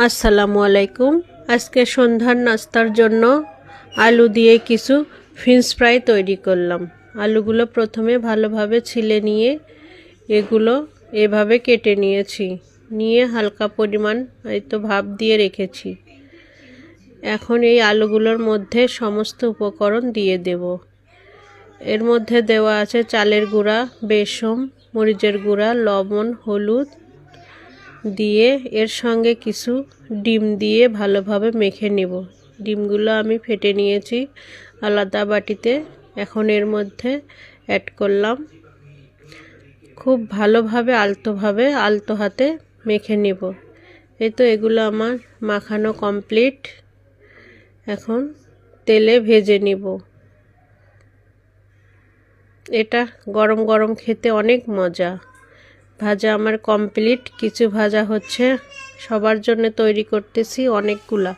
আসসালামু আলাইকুম। আজকে সন্ধ্যার নাস্তার জন্য আলু দিয়ে কিছু ফ্রেঞ্চ ফ্রাই তৈরি করলাম। আলুগুলো প্রথমে ভালোভাবে ছিলে নিয়ে এগুলো এভাবে কেটে নিয়ে হালকা পরিমাণ ভাপ দিয়ে রেখেছি। এখন এই আলুগুলোর মধ্যে সমস্ত উপকরণ দিয়ে দেব। এর মধ্যে দেওয়া আছে চালের গুঁড়া, বেসন, মরিচের গুঁড়া, লবণ, হলুদ দিয়ে এর সঙ্গে কিছু ডিম দিয়ে ভালোভাবে মেখে নেব। ডিমগুলো আমি ফেটে নিয়েছি আলাদা বাটিতে। এখন এর মধ্যে অ্যাড করলাম। খুব ভালোভাবে আলতো হাতে মেখে নেব। এই তো এগুলো আমার মাখানো কমপ্লিট। এখন তেলে ভেজে নেব। এটা গরম গরম খেতে অনেক মজা। ভাজা আমার কমপ্লিট। কিছু ভাজা হচ্ছে, সবার জন্য তৈরি করতেছি অনেকগুলা।